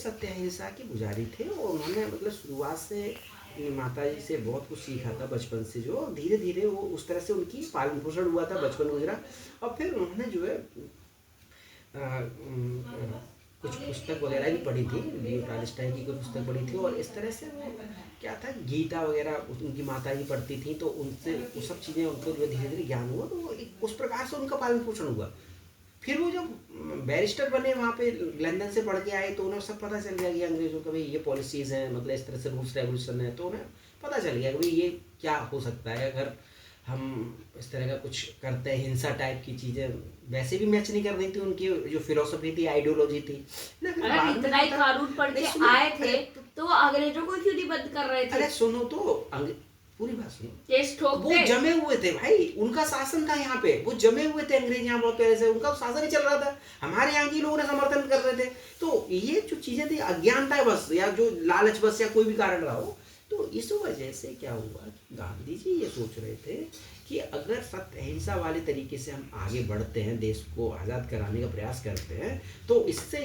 सत्य अहिंसा के पुजारी थे और उन्होंने मतलब शुरुआत से अपनी माता जी से बहुत कुछ सीखा था बचपन से, जो धीरे धीरे वो उस तरह से उनकी पालन पोषण हुआ था, बचपन गुजरा। और फिर उन्होंने जो है कुछ पुस्तक वगैरह भी पढ़ी थी, लियो टॉल्स्टॉय की कोई पुस्तक पढ़ी थी, और इस तरह से वो क्या था, गीता वगैरह उनकी माता जी पढ़ती थी, तो उनसे वो सब चीज़ें उनको जो धीरे धीरे ज्ञान हुआ, तो उस प्रकार से उनका पालन पोषण हुआ। फिर वो जब बैरिस्टर बने वहाँ पे लंदन से पढ़ के आए, तो उन्हें सब पता चल गया कि अंग्रेजों का भाई ये पॉलिसीज़ हैं, मतलब इस तरह से रूल्स रेगुलेशन है, तो उन्हें पता चल गया कि भाई ये क्या हो सकता है अगर हम इस तरह का कुछ करते हैं, हिंसा टाइप की चीज़ें वैसे भी मैच नहीं कर रही थी उनकी जो फिलोसफी थी, आइडियोलॉजी थी ना। फिर अगर इतना ही कानून पढ़ के आए थे तो वो अंग्रेजों को क्यों नहीं बंद कर रहे थे? अरे सुनो तो, पूरी बात सुनो, केस ठोक वो दे। जमे हुए थे भाई, उनका शासन था यहाँ पे, वो जमे हुए थे अंग्रेज यहाँ बहुत पहले से, उनका शासन ही चल रहा था, हमारे यहाँ के लोगों ने समर्थन कर रहे थे। तो ये जो चीजें थी अज्ञानता है बस, या जो लालच बस, या कोई भी कारण रहा हो, तो इस वजह से क्या हुआ कि गांधी जी ये सोच रहे थे कि अगर सत्य अहिंसा वाले तरीके से हम आगे बढ़ते हैं, देश को आज़ाद कराने का प्रयास करते हैं, तो इससे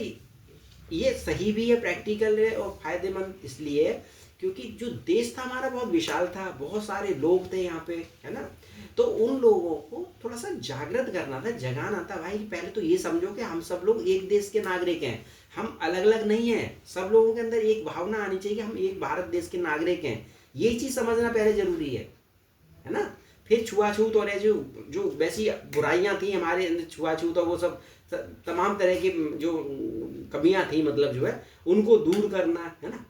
ये सही भी है, प्रैक्टिकल है और फायदेमंद इसलिए क्योंकि जो देश था हमारा बहुत विशाल था, बहुत सारे लोग थे यहाँ पे, है ना। तो उन लोगों को थोड़ा सा जागृत करना था, जगाना था भाई। पहले तो ये समझो कि हम सब लोग एक देश के नागरिक हैं, हम अलग अलग नहीं हैं। सब लोगों के अंदर एक भावना आनी चाहिए कि हम एक भारत देश के नागरिक हैं, ये चीज़ समझना पहले जरूरी है ना। फिर छुआछूत और जो जो वैसी बुराइयां थी हमारे अंदर, छुआछूत और वो सब तमाम तरह की जो कमियां थी, मतलब जो है उनको दूर करना, है ना।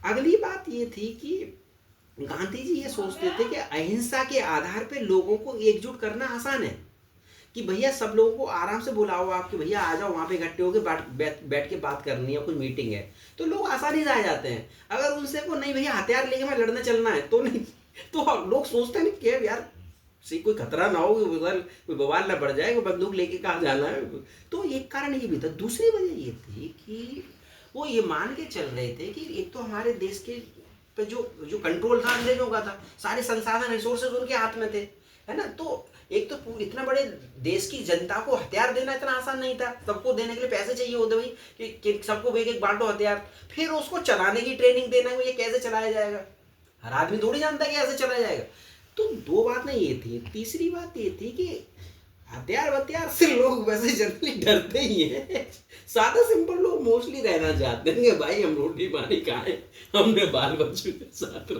अगली बात ये थी कि गांधी जी ये सोचते थे कि अहिंसा के आधार पे लोगों को एकजुट करना आसान है, कि भैया सब लोगों को आराम से बुलाओ आप कि भैया आ जाओ, वहाँ पे इकट्ठे होकर बैठ के बात करनी है, कोई मीटिंग है, तो लोग आसानी से आ जाते हैं। अगर उनसे को नहीं भैया हथियार लेके मैं लड़ने चलना है तो नहीं, तो लोग सोचते हैं कि यार से कोई खतरा ना हो, उधर कोई बवाल ना बढ़ जाए, कोई बंदूक लेके कहाँ जाना है। तो एक कारण ये भी था। दूसरी वजह ये थी कि वो ये मान के चल रहे थे कि एक तो हमारे देश के पे जो जो कंट्रोल था अंग्रेजों का था, सारे संसाधन रिसोर्सेज उनके हाथ में थे, है ना। तो एक तो इतना बड़े देश की जनता को हथियार देना इतना आसान नहीं था, सबको देने के लिए पैसे चाहिए होते भाई कि सबको एक एक बांटो हथियार, फिर उसको चलाने की ट्रेनिंग देना, ये कैसे चलाया जाएगा, हर आदमी थोड़ी जानता है कि ऐसे चलाया जाएगा। तो दो बात नहीं ये थी। तीसरी बात ये थी कि हथियार से लोग वैसे जनरली डरते ही हैं, सादा सिंपल लोग मोस्टली रहना चाहते हैं कि भाई हम रोटी पानी खाएं, हमने बाल बच्चों के साथ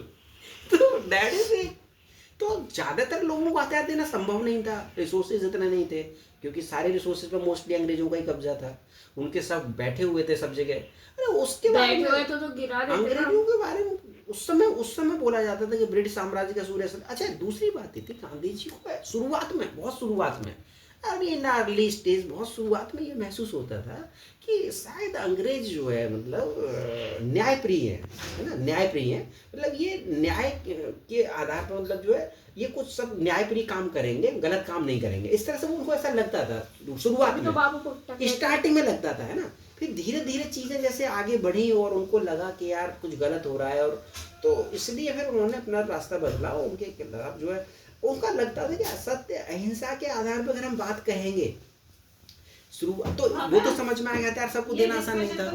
तो डैडी से तो ज़्यादातर लोगों को हथियार देना संभव नहीं था, रिसोर्सेज इतने नहीं थे, क्योंकि सारे रिसोर्सेज पर मोस्टली अंग्रेजों का ही कब्जा था, उनके सब बैठे हुए थे सब जगह। अरे उसके बारे में तो गिरा देते अंग्रेजों के बारे में उस समय बोला जाता था कि ब्रिटिश साम्राज्य का सूर्य। अच्छा, दूसरी बात ये थी गांधी जी को शुरुआत में, बहुत शुरुआत में, अभी इन अर्ली स्टेज, बहुत शुरुआत में ये महसूस होता था कि शायद अंग्रेज जो है मतलब न्यायप्रिय है ना, न्यायप्रिय है, मतलब ये न्याय के आधार पर मतलब जो है ये कुछ सब न्यायप्रिय काम करेंगे, गलत काम नहीं करेंगे, इस तरह से उनको ऐसा लगता था शुरुआत में, तो स्टार्टिंग में लगता था, है ना। फिर धीरे धीरे चीज़ें जैसे आगे बढ़ी और उनको लगा कि यार कुछ गलत हो रहा है, और तो इसलिए फिर उन्होंने अपना रास्ता बदला। उनके खिलाफ जो है उनका लगता था कि सत्य अहिंसा के आधार पर अगर हम बात कहेंगे शुरू, तो वो तो समझ में आ गया था यार, सबको देना आसान नहीं था।